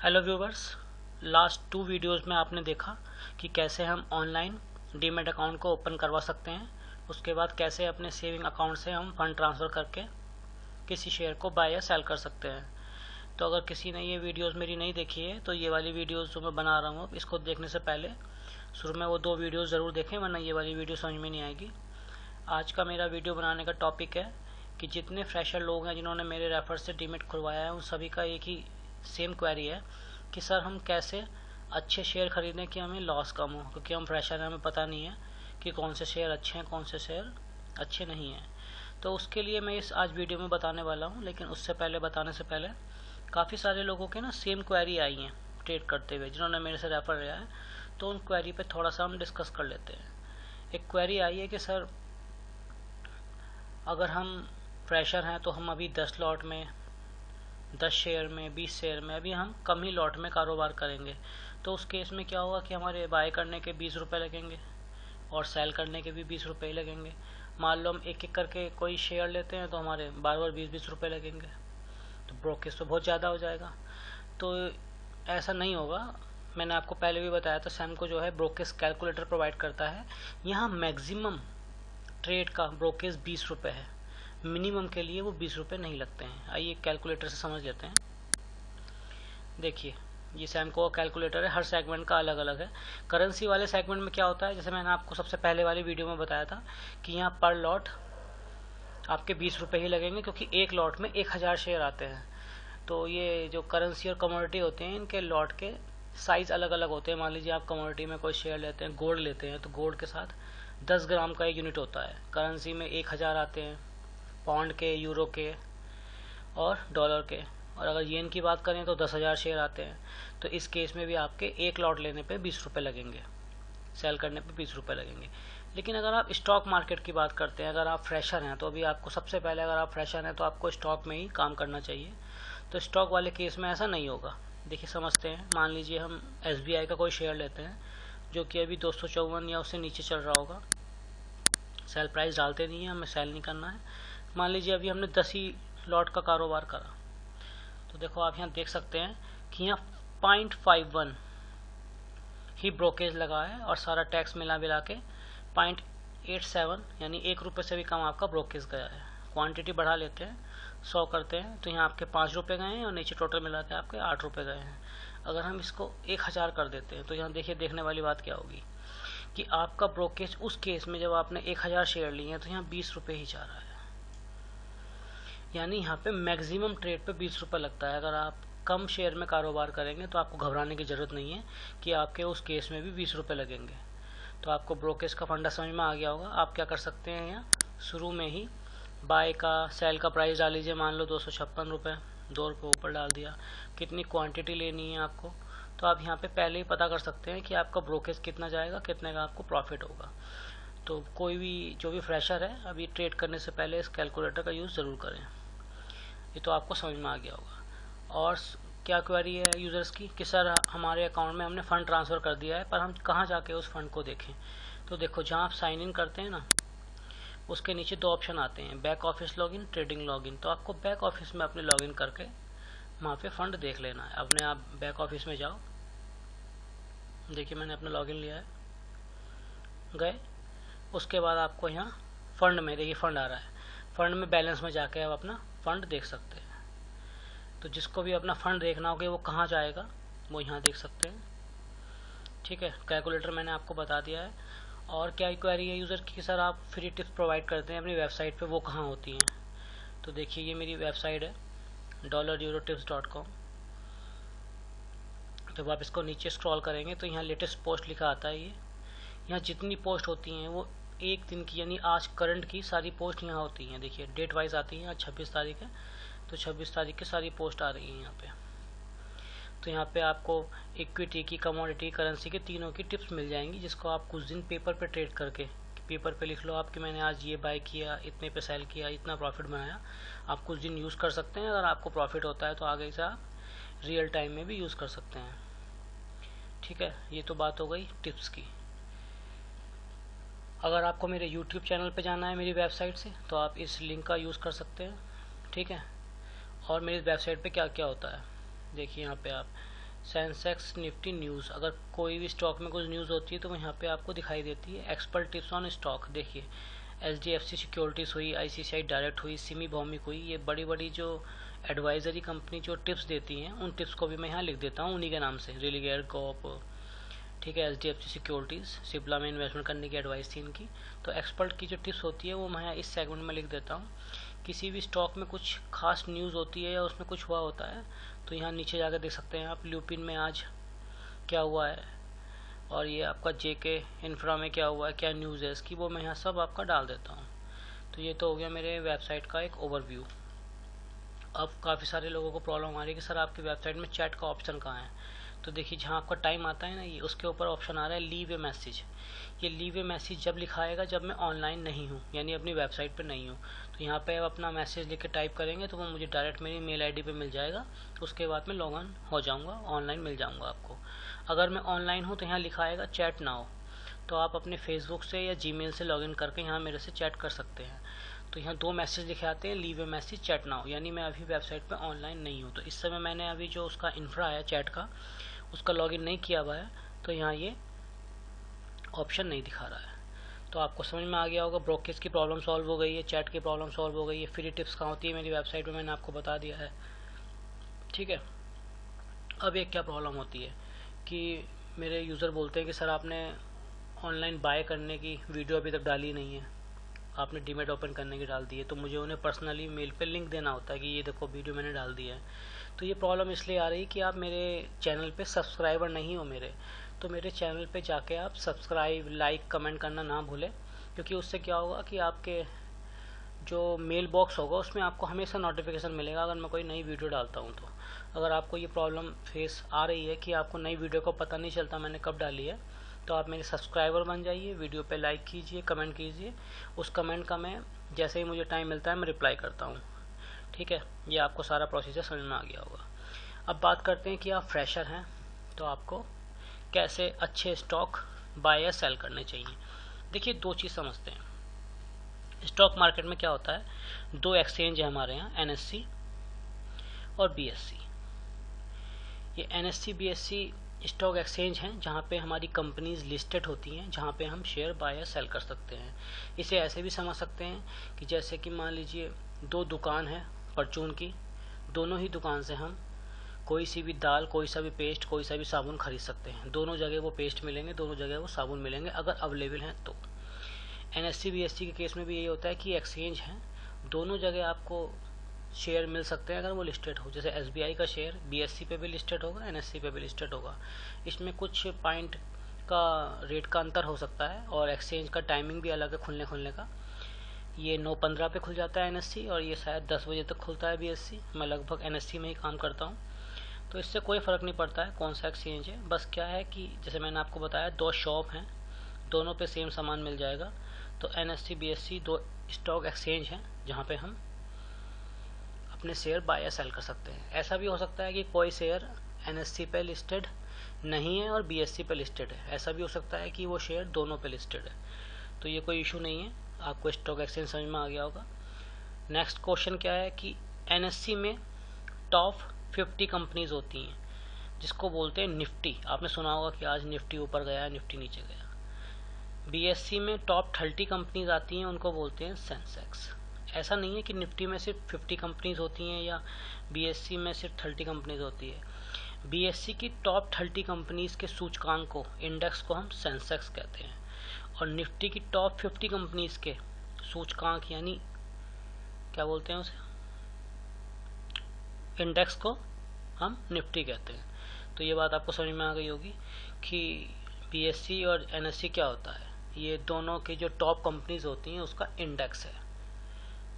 Hello viewers, last 2 videos में आपने देखा कि कैसे हम ऑनलाइन डीमैट अकाउंट को ओपन करवा सकते हैं। उसके बाद कैसे अपने सेविंग अकाउंट से हम फंड ट्रांसफ़र करके किसी शेयर को बाय या सेल कर सकते हैं। तो अगर किसी ने ये वीडियोस मेरी नहीं देखी है तो ये वाली वीडियोस जो मैं बना रहा हूँ इसको देखने से पहले शुरू में वो 2 वीडियोस ज़रूर देखें, वरना ये वाली वीडियो समझ में नहीं आएगी। आज का मेरा वीडियो बनाने का टॉपिक है कि जितने फ्रेशर लोग हैं जिन्होंने मेरे रेफर से डीमैट खुलवाया है उन सभी का एक ही सेम क्वेरी है कि सर हम कैसे अच्छे शेयर खरीदें कि हमें लॉस कम हो, क्योंकि हम फ्रेशर हैं, हमें पता नहीं है कि कौन से शेयर अच्छे हैं कौन से शेयर अच्छे नहीं हैं। तो उसके लिए मैं इस आज वीडियो में बताने वाला हूँ, लेकिन उससे पहले बताने से पहले काफ़ी सारे लोगों के ना सेम क्वेरी आई हैं ट्रेड करते हुए जिन्होंने मेरे से रेफर लिया है, तो उन क्वेरी पे थोड़ा सा हम डिस्कस कर लेते हैं। एक क्वेरी आई है कि सर अगर हम फ्रेशर हैं तो हम अभी 10 लॉट में 10 शेयर में 20 शेयर में अभी हम कम ही लॉट में कारोबार करेंगे, तो उस केस में क्या होगा कि हमारे बाय करने के 20 रुपये लगेंगे और सेल करने के भी 20 रुपये ही लगेंगे। मान लो हम एक एक करके कोई शेयर लेते हैं तो हमारे बार बार 20-20 रुपये लगेंगे, तो ब्रोकेज तो बहुत ज़्यादा हो जाएगा। तो ऐसा नहीं होगा। मैंने आपको पहले भी बताया था, सैमको जो है ब्रोकेज कैलकुलेटर प्रोवाइड करता है। यहाँ मैक्सिमम ट्रेड का ब्रोकेज 20 रुपये है, मिनिमम के लिए वो 20 रुपये नहीं लगते हैं। आइए कैलकुलेटर से समझ लेते हैं। देखिए ये सैमको का कैलकुलेटर है, हर सेगमेंट का अलग अलग है। करेंसी वाले सेगमेंट में क्या होता है, जैसे मैंने आपको सबसे पहले वाली वीडियो में बताया था कि यहाँ पर लॉट आपके 20 रुपये ही लगेंगे, क्योंकि एक लॉट में 1000 शेयर आते हैं। तो ये जो करेंसी और कमोडिटी होते हैं इनके लॉट के साइज़ अलग अलग होते हैं। मान लीजिए आप कमोडिटी में कोई शेयर लेते हैं, गोल्ड लेते हैं, तो गोल्ड के साथ 10 ग्राम का एक यूनिट होता है। करेंसी में 1000 आते हैं, पाउंड के, यूरो के और डॉलर के। और अगर येन की बात करें तो 10,000 शेयर आते हैं। तो इस केस में भी आपके एक लॉट लेने पे 20 रुपये लगेंगे, सेल करने पे 20 रुपये लगेंगे। लेकिन अगर आप स्टॉक मार्केट की बात करते हैं, अगर आप फ्रेशर हैं तो अभी आपको सबसे पहले, अगर आप फ्रेशर हैं तो आपको स्टॉक में ही काम करना चाहिए। तो स्टॉक वाले केस में ऐसा नहीं होगा। देखिए समझते हैं, मान लीजिए हम SBI का कोई शेयर लेते हैं जो कि अभी 254 या उससे नीचे चल रहा होगा। सेल प्राइस डालते नहीं है, हमें सेल नहीं करना है। मान लीजिए अभी हमने 10 ही लॉट का कारोबार करा, तो देखो आप यहाँ देख सकते हैं कि यहाँ 0.51 ही ब्रोकेज लगा है और सारा टैक्स मिला मिला के 0.87 यानी 1 रुपये से भी कम आपका ब्रोकेज गया है। क्वांटिटी बढ़ा लेते हैं, 100 करते हैं तो यहाँ आपके 5 रुपये गए हैं और नीचे टोटल मिला के आपके 8 रुपये गए हैं। अगर हम इसको 1000 कर देते हैं तो यहाँ देखिए देखने वाली बात क्या होगी कि आपका ब्रोकेज उस केस में जब आपने 1000 शेयर लिए हैं तो यहाँ 20 रुपये ही जा रहा है। यानी यहाँ पे मैक्सिमम ट्रेड पे 20 रुपये लगता है। अगर आप कम शेयर में कारोबार करेंगे तो आपको घबराने की ज़रूरत नहीं है कि आपके उस केस में भी 20 रुपये लगेंगे। तो आपको ब्रोकेज का फंडा समझ में आ गया होगा। आप क्या कर सकते हैं, यहाँ शुरू में ही बाय का सेल का प्राइस डाल लीजिए। मान लो 256 रुपये, 2 रुपये ऊपर डाल दिया। कितनी क्वांटिटी लेनी है आपको, तो आप यहाँ पे पहले ही पता कर सकते हैं कि आपका ब्रोकेज कितना जाएगा, कितने का आपको प्रॉफिट होगा। तो कोई भी जो भी फ्रेशर है अभी ट्रेड करने से पहले इस कैलकुलेटर का यूज़ ज़रूर करें। ये तो आपको समझ में आ गया होगा। और क्या क्वेरी है यूज़र्स की कि सर हमारे अकाउंट में हमने फ़ंड ट्रांसफ़र कर दिया है, पर हम कहाँ जाके उस फंड को देखें। तो देखो जहाँ आप साइन इन करते हैं ना, उसके नीचे 2 ऑप्शन आते हैं, back office login, trading login. तो आपको बैक ऑफिस में अपने लॉगिन करके वहाँ पे फ़ंड देख लेना है। अपने आप बैक ऑफिस में जाओ, देखिए मैंने अपना लॉगिन लिया है, गए। उसके बाद आपको यहाँ फ़ंड में देखिए फ़ंड आ रहा है, फ़ंड में बैलेंस में जाके आप अपना फ़ंड देख सकते हैं। तो जिसको भी अपना फ़ंड देखना होगा वो कहाँ जाएगा, वो यहाँ देख सकते हैं। ठीक है, कैलकुलेटर मैंने आपको बता दिया है। और क्या क्वेरी है यूज़र की कि सर आप फ्री टिप्स प्रोवाइड करते हैं अपनी वेबसाइट पे, वो कहाँ होती हैं। तो देखिए ये मेरी वेबसाइट है $eurotips.com। जब आप इसको नीचे स्क्रॉल करेंगे तो यहाँ लेटेस्ट पोस्ट लिखा आता है। ये यहाँ जितनी पोस्ट होती हैं वो एक दिन की यानी आज करंट की सारी पोस्ट यहाँ होती हैं। देखिए डेट वाइज आती हैं, आज 26 तारीख है तो 26 तारीख की सारी पोस्ट आ रही हैं यहाँ पे। तो यहाँ पे आपको इक्विटी की, कमोडिटी, करेंसी के तीनों की टिप्स मिल जाएंगी, जिसको आप कुछ दिन पेपर पे ट्रेड करके, पेपर पे लिख लो आप कि मैंने आज ये बाय किया, इतने पे सेल किया, इतना प्रॉफिट बनाया। आप कुछ दिन यूज़ कर सकते हैं। अगर आपको प्रॉफिट होता है तो आगे से आप रियल टाइम में भी यूज़ कर सकते हैं। ठीक है, ये तो बात हो गई टिप्स की। अगर आपको मेरे YouTube चैनल पे जाना है मेरी वेबसाइट से तो आप इस लिंक का यूज़ कर सकते हैं। ठीक है, और मेरी वेबसाइट पे क्या क्या होता है देखिए यहाँ पे आप सेंसेक्स निफ्टी न्यूज़, अगर कोई भी स्टॉक में कुछ न्यूज़ होती है तो वो यहाँ पे आपको दिखाई देती है। एक्सपर्ट टिप्स ऑन स्टॉक, देखिए HDFC सिक्योरिटीज़ हुई, ICICI डायरेक्ट हुई, सिमी भौमिक हुई, ये बड़ी बड़ी जो एडवाइजरी कंपनी जो टिप्स देती हैं उन टिप्स को भी मैं यहाँ लिख देता हूँ उन्हीं के नाम से, रिलीगेयर कॉप, ठीक है, HDFC सिक्योरिटीज़, सिप्ला में इन्वेस्टमेंट करने की एडवाइस थी इनकी। तो एक्सपर्ट की जो टिप्स होती है वो मैं इस सेगमेंट में लिख देता हूँ। किसी भी स्टॉक में कुछ खास न्यूज़ होती है या उसमें कुछ हुआ होता है तो यहाँ नीचे जाकर देख सकते हैं आप, ल्यूपिन में आज क्या हुआ है और ये आपका JK इंफ्रा में क्या हुआ है, क्या न्यूज़ है इसकी, वो मैं यहाँ सब आपका डाल देता हूँ। तो ये तो हो गया मेरे वेबसाइट का एक ओवरव्यू। अब काफ़ी सारे लोगों को प्रॉब्लम आ रही है कि सर आपकी वेबसाइट में चैट का ऑप्शन कहाँ है। तो देखिए जहाँ आपका टाइम आता है ना, ये उसके ऊपर ऑप्शन आ रहा है लीव ए मैसेज। ये लीव ए मैसेज जब लिखा आएगा जब मैं ऑनलाइन नहीं हूँ, यानी अपनी वेबसाइट पे नहीं हूँ। तो यहाँ पे आप अपना मैसेज लिख के टाइप करेंगे तो वो मुझे डायरेक्ट मेरी मेल ID पे मिल जाएगा। उसके बाद मैं लॉग इन हो जाऊँगा, ऑनलाइन मिल जाऊँगा आपको। अगर मैं ऑनलाइन हूँ तो यहाँ लिखा आएगा चैट नाउ, तो आप अपने फेसबुक से या जीमेल से लॉगिन करके यहाँ मेरे से चैट कर सकते हैं। तो यहाँ 2 मैसेज लिखे आते हैं, लीव ए मैसेज, चैट नाउ, यानी मैं अभी वेबसाइट पे ऑनलाइन नहीं हूँ। तो इस समय मैंने अभी जो उसका इंफ्रा है चैट का, उसका लॉगिन नहीं किया हुआ है, तो यहाँ ये ऑप्शन नहीं दिखा रहा है। तो आपको समझ में आ गया होगा, ब्रोकेज की प्रॉब्लम सॉल्व हो गई है, चैट की प्रॉब्लम सॉल्व हो गई है। फ्री टिप्स कहाँ होती है मेरी वेबसाइट पे मैंने आपको बता दिया है, ठीक है। अब एक क्या प्रॉब्लम होती है कि मेरे यूज़र बोलते हैं कि सर आपने ऑनलाइन बाय करने की वीडियो अभी तक डाली नहीं है, आपने डीमेट ओपन करने की डाल दी है। तो मुझे उन्हें पर्सनली मेल पे लिंक देना होता है कि ये देखो वीडियो मैंने डाल दी है। तो ये प्रॉब्लम इसलिए आ रही है कि आप मेरे चैनल पे सब्सक्राइबर नहीं हो मेरे। तो मेरे चैनल पे जाके आप सब्सक्राइब, लाइक, कमेंट करना ना भूलें, क्योंकि उससे क्या होगा कि आपके जो मेल बॉक्स होगा उसमें आपको हमेशा नोटिफिकेशन मिलेगा अगर मैं कोई नई वीडियो डालता हूँ। तो अगर आपको ये प्रॉब्लम फेस आ रही है कि आपको नई वीडियो को पता नहीं चलता मैंने कब डाली है, तो आप मेरे सब्सक्राइबर बन जाइए, वीडियो पे लाइक कीजिए, कमेंट कीजिए। उस कमेंट का मैं जैसे ही मुझे टाइम मिलता है मैं रिप्लाई करता हूँ, ठीक है। ये आपको सारा प्रोसीजर समझ में आ गया होगा। अब बात करते हैं कि आप फ्रेशर हैं तो आपको कैसे अच्छे स्टॉक बाय या सेल करने चाहिए। देखिए 2 चीज़ समझते हैं। स्टॉक मार्केट में क्या होता है, 2 एक्सचेंज है हमारे यहाँ, NSE और BSE। ये NSE BSE स्टॉक एक्सचेंज हैं जहाँ पे हमारी कंपनीज लिस्टेड होती हैं, जहाँ पे हम शेयर बाय या सेल कर सकते हैं। इसे ऐसे भी समझ सकते हैं कि जैसे कि मान लीजिए 2 दुकान है परचून की, दोनों ही दुकान से हम कोई सी भी दाल, कोई सा भी पेस्ट, कोई सा भी साबुन खरीद सकते हैं। दोनों जगह वो पेस्ट मिलेंगे, दोनों जगह वो साबुन मिलेंगे अगर अवेलेबल हैं तो। NSE BSE के केस में भी यही होता है कि एक्सचेंज हैं, दोनों जगह आपको शेयर मिल सकते हैं अगर वो लिस्टेड हो। जैसे SBI का शेयर BSE पे भी लिस्टेड होगा, NSE पे भी लिस्टेड होगा। इसमें कुछ पॉइंट का रेट का अंतर हो सकता है और एक्सचेंज का टाइमिंग भी अलग है खुलने का। ये 9:15 पे खुल जाता है NSE और ये शायद 10 बजे तक खुलता है BSE। मैं लगभग NSE में ही काम करता हूँ, तो इससे कोई फ़र्क नहीं पड़ता है कौन सा एक्सचेंज है। बस क्या है कि जैसे मैंने आपको बताया 2 शॉप हैं, दोनों पे सेम सामान मिल जाएगा। तो NSE BSE 2 स्टॉक एक्सचेंज हैं जहाँ पे हम अपने शेयर बाय या सेल कर सकते हैं। ऐसा भी हो सकता है कि कोई शेयर NSE पे लिस्टेड नहीं है और BSE पे लिस्टेड है, ऐसा भी हो सकता है कि वो शेयर दोनों पे लिस्टेड है। तो ये कोई इशू नहीं है, आपको स्टॉक एक्सचेंज समझ में आ गया होगा। नेक्स्ट क्वेश्चन क्या है कि NSE में टॉप 50 कंपनीज होती हैं जिसको बोलते हैं निफ्टी। आपने सुना होगा कि आज निफ्टी ऊपर गया, निफ्टी नीचे गया। BSE में टॉप 30 कंपनीज आती हैं, उनको बोलते हैं सेंसेक्स। ऐसा नहीं है कि निफ्टी में सिर्फ 50 कंपनीज होती हैं या BSE में सिर्फ 30 कंपनीज होती है। BSE की टॉप 30 कंपनीज के सूचकांक को, इंडेक्स को हम सेंसेक्स कहते हैं, और निफ्टी की टॉप 50 कंपनीज के सूचकांक यानी क्या बोलते हैं उसे, इंडेक्स को हम निफ्टी कहते हैं। तो ये बात आपको समझ में आ गई होगी कि BSE और NSE क्या होता है। ये दोनों की जो टॉप कंपनीज होती हैं उसका इंडेक्स है।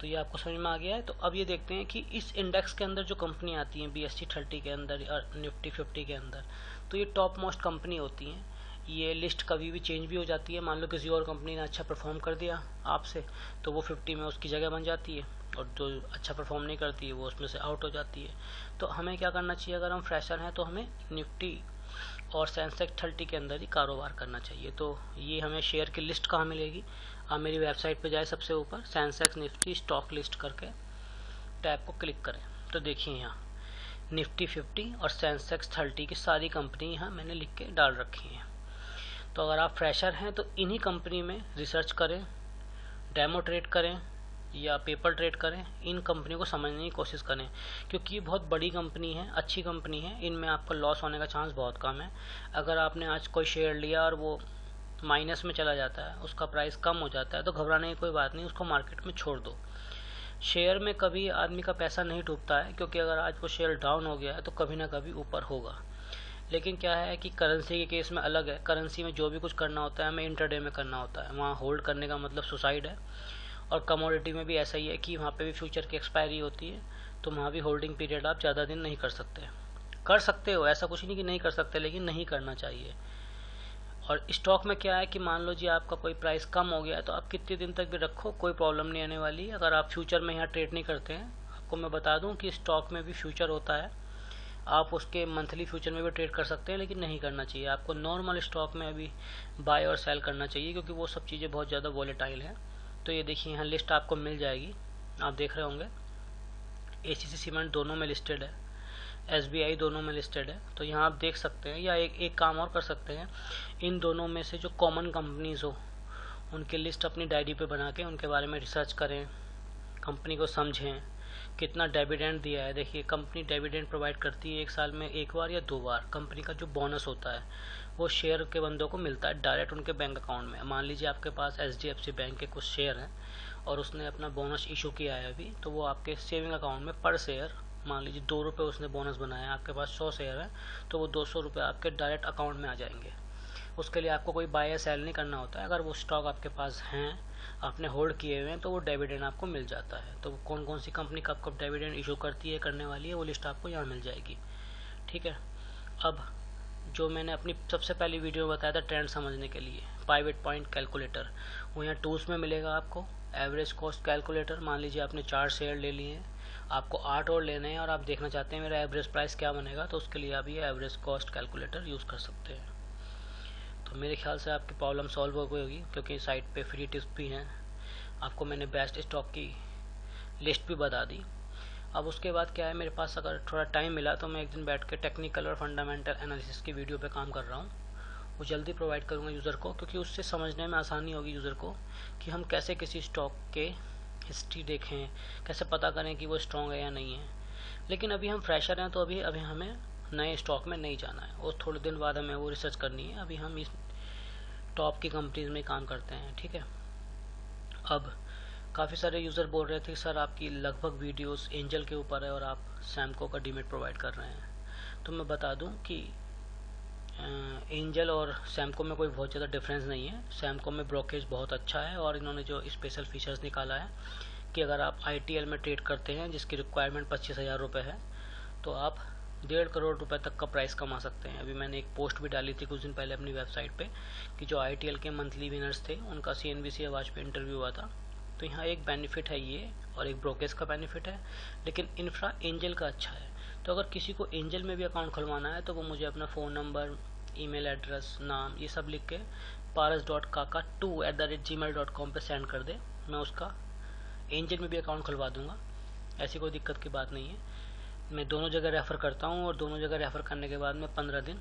तो ये आपको समझ में आ गया है। तो अब ये देखते हैं कि इस इंडेक्स के अंदर जो कंपनी आती हैं BSE 30 के अंदर और निफ्टी 50 के अंदर, तो ये टॉप मोस्ट कंपनी होती हैं। ये लिस्ट कभी भी चेंज भी हो जाती है। मान लो किसी और कंपनी ने अच्छा परफॉर्म कर दिया आपसे, तो वो 50 में उसकी जगह बन जाती है, और जो अच्छा परफॉर्म नहीं करती है वो उसमें से आउट हो जाती है। तो हमें क्या करना चाहिए, अगर हम फ्रेशर हैं तो हमें निफ्टी और सेंसेक्स 30 के अंदर ही कारोबार करना चाहिए। तो ये हमें शेयर की लिस्ट कहाँ मिलेगी, आप मेरी वेबसाइट पे जाए, सबसे ऊपर सेंसेक्स निफ्टी स्टॉक लिस्ट करके टैब को क्लिक करें। तो देखिए यहाँ निफ्टी 50 और सेंसेक्स 30 की सारी कंपनी यहाँ मैंने लिख के डाल रखी हैं। तो अगर आप फ्रेशर हैं तो इन्हीं कंपनी में रिसर्च करें, डेमो ट्रेड करें या पेपर ट्रेड करें, इन कंपनियों को समझने की कोशिश करें, क्योंकि ये बहुत बड़ी कंपनी है, अच्छी कंपनी है, इनमें आपका लॉस होने का चांस बहुत कम है। अगर आपने आज कोई शेयर लिया और वो माइनस में चला जाता है, उसका प्राइस कम हो जाता है, तो घबराने की कोई बात नहीं, उसको मार्केट में छोड़ दो। शेयर में कभी आदमी का पैसा नहीं डूबता है, क्योंकि अगर आज वो शेयर डाउन हो गया है तो कभी ना कभी ऊपर होगा। लेकिन क्या है कि करेंसी के केस में अलग है, करेंसी में जो भी कुछ करना होता है हमें इंटरडे में करना होता है, वहाँ होल्ड करने का मतलब सुसाइड है। और कमोडिटी में भी ऐसा ही है कि वहाँ पे भी फ्यूचर की एक्सपायरी होती है, तो वहाँ भी होल्डिंग पीरियड आप ज़्यादा दिन नहीं कर सकते। कर सकते हो, ऐसा कुछ नहीं कि नहीं कर सकते, लेकिन नहीं करना चाहिए। और स्टॉक में क्या है कि मान लो जी आपका कोई प्राइस कम हो गया है, तो आप कितने दिन तक भी रखो, कोई प्रॉब्लम नहीं आने वाली। अगर आप फ्यूचर में यहाँ ट्रेड नहीं करते हैं, आपको मैं बता दूं कि स्टॉक में भी फ्यूचर होता है, आप उसके मंथली फ्यूचर में भी ट्रेड कर सकते हैं, लेकिन नहीं करना चाहिए। आपको नॉर्मल स्टॉक में अभी बाय और सेल करना चाहिए, क्योंकि वो सब चीज़ें बहुत ज़्यादा वॉलेटाइल हैं। तो ये देखिए यहाँ लिस्ट आपको मिल जाएगी, आप देख रहे होंगे एसीसी सीमेंट दोनों में लिस्टेड है, एसबीआई दोनों में लिस्टेड है। तो यहाँ आप देख सकते हैं, या एक काम और कर सकते हैं, इन दोनों में से जो कॉमन कंपनीज हो उनकी लिस्ट अपनी डायरी पे बना के उनके बारे में रिसर्च करें, कंपनी को समझें, कितना डिविडेंड दिया है। देखिए कंपनी डिविडेंड प्रोवाइड करती है एक साल में एक बार या 2 बार। कंपनी का जो बोनस होता है वो शेयर के बंदों को मिलता है डायरेक्ट उनके बैंक अकाउंट में। मान लीजिए आपके पास HDFC बैंक के कुछ शेयर हैं और उसने अपना बोनस इशू किया है अभी, तो वो आपके सेविंग अकाउंट में पर शेयर, मान लीजिए 2 रुपये उसने बोनस बनाया, आपके पास 100 शेयर है, तो वो 200 रुपये आपके डायरेक्ट अकाउंट में आ जाएंगे। उसके लिए आपको कोई बाय या सेल नहीं करना होता है। अगर वो स्टॉक आपके पास हैं, आपने होल्ड किए हुए हैं, तो वो डिविडेंड आपको मिल जाता है। तो कौन कौन सी कंपनी कब कब डिविडेंड इशू करती है, करने वाली है, वो लिस्ट आपको यहाँ मिल जाएगी। ठीक है। अब जो मैंने अपनी सबसे पहली वीडियो में बताया था ट्रेंड समझने के लिए, पाइवट पॉइंट कैलकुलेटर, वो यहाँ टूल्स में मिलेगा आपको। एवरेज कॉस्ट कैलकुलेटर, मान लीजिए आपने 4 शेयर ले लिए हैं, आपको 8 और लेने हैं और आप देखना चाहते हैं मेरा एवरेज प्राइस क्या बनेगा, तो उसके लिए आप ये एवरेज कॉस्ट कैलकुलेटर यूज़ कर सकते हैं। तो मेरे ख्याल से आपकी प्रॉब्लम सॉल्व हो गई होगी, क्योंकि साइट पे फ्री टिप्स भी हैं। आपको मैंने बेस्ट स्टॉक की लिस्ट भी बता दी। अब उसके बाद क्या है, मेरे पास अगर थोड़ा टाइम मिला तो मैं एक दिन बैठ के टेक्निकल और फंडामेंटल एनालिसिस की वीडियो पे काम कर रहा हूँ। वो जल्दी प्रोवाइड करूँगा यूज़र को, क्योंकि उससे समझने में आसानी होगी यूज़र को कि हम कैसे किसी स्टॉक के हिस्ट्री देखें, कैसे पता करें कि वो स्ट्रॉन्ग है या नहीं है। लेकिन अभी हम फ्रेशर हैं, तो अभी हमें नए स्टॉक में नहीं जाना है, और थोड़े दिन बाद हमें वो रिसर्च करनी है। अभी हम इस टॉप की कंपनीज में काम करते हैं। ठीक है। अब काफ़ी सारे यूज़र बोल रहे थे सर आपकी लगभग वीडियोस एंजल के ऊपर है और आप सैमको का डीमेट प्रोवाइड कर रहे हैं। तो मैं बता दूं कि एंजल और सैमको में कोई बहुत ज़्यादा डिफरेंस नहीं है। सैमको में ब्रोकेज बहुत अच्छा है, और इन्होंने जो स्पेशल फीचर्स निकाला है कि अगर आप ITL में ट्रेड करते हैं जिसकी रिक्वायरमेंट 25,000 रुपये है, तो आप 1.5 करोड़ रुपए तक का प्राइस कमा सकते हैं। अभी मैंने एक पोस्ट भी डाली थी कुछ दिन पहले अपनी वेबसाइट पे कि जो ITL के मंथली विनर्स थे उनका CNBC आवाज़ पे इंटरव्यू हुआ था। तो यहाँ एक बेनिफिट है ये, और एक ब्रोकेज का बेनिफिट है, लेकिन इंफ्रा एंजल का अच्छा है। तो अगर किसी को एंजल में भी अकाउंट खुलवाना है तो वो मुझे अपना फ़ोन नंबर, ईमेल एड्रेस, नाम, ये सब लिख के paras.kaka2@gmail.com पे सेंड कर दे, मैं उसका एंजल में भी अकाउंट खुलवा दूंगा। ऐसी कोई दिक्कत की बात नहीं है। मैं दोनों जगह रेफ़र करता हूँ, और दोनों जगह रेफ़र करने के बाद मैं 15 दिन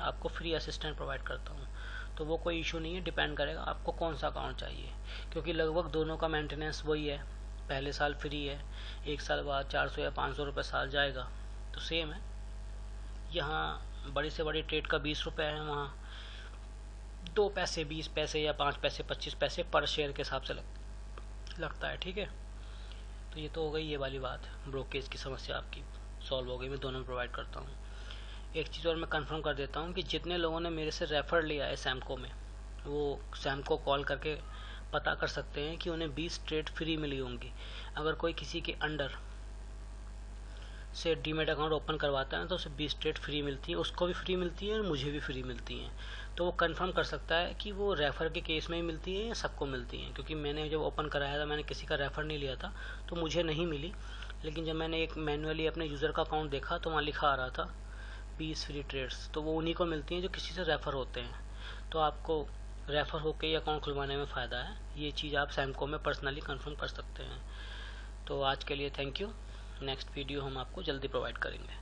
आपको फ्री असिस्टेंट प्रोवाइड करता हूँ। तो वो कोई इशू नहीं है, डिपेंड करेगा आपको कौन सा अकाउंट चाहिए, क्योंकि लगभग दोनों का मेंटेनेंस वही है। पहले साल फ्री है, 1 साल बाद 400 या 500 रुपये साल जाएगा, तो सेम है। यहाँ बड़ी से बड़ी ट्रेड का 20 रुपये है, वहाँ 2 पैसे, 20 पैसे या 5 पैसे, 25 पैसे पर शेयर के हिसाब से लगता है। ठीक है। तो ये तो हो गई ये वाली बात, ब्रोकेज की समस्या आपकी सॉल्व हो गई। मैं दोनों प्रोवाइड करता हूँ। एक चीज़ और मैं कंफर्म कर देता हूँ कि जितने लोगों ने मेरे से रेफ़र लिया है सैमको में, वो सैमको कॉल करके पता कर सकते हैं कि उन्हें 20 ट्रेड फ्री मिली होंगी। अगर कोई किसी के अंडर से डीमेट अकाउंट ओपन करवाता है तो उसे 20 ट्रेड फ्री मिलती है, उसको भी फ्री मिलती है और मुझे भी फ्री मिलती हैं। तो वो कंफर्म कर सकता है कि वो रेफ़र के केस में ही मिलती है या सबको मिलती हैं, क्योंकि मैंने जब ओपन कराया था मैंने किसी का रेफ़र नहीं लिया था, तो मुझे नहीं मिली। लेकिन जब मैंने एक मैनुअली अपने यूज़र का अकाउंट देखा तो वहाँ लिखा आ रहा था 20 फ्री ट्रेड्स, तो वो उन्हीं को मिलती हैं जो किसी से रेफ़र होते हैं। तो आपको रेफ़र होकर ही अकाउंट खुलवाने में फ़ायदा है। ये चीज़ आप सैमको में पर्सनली कंफर्म कर सकते हैं। तो आज के लिए थैंक यू। नेक्स्ट वीडियो हम आपको जल्दी प्रोवाइड करेंगे।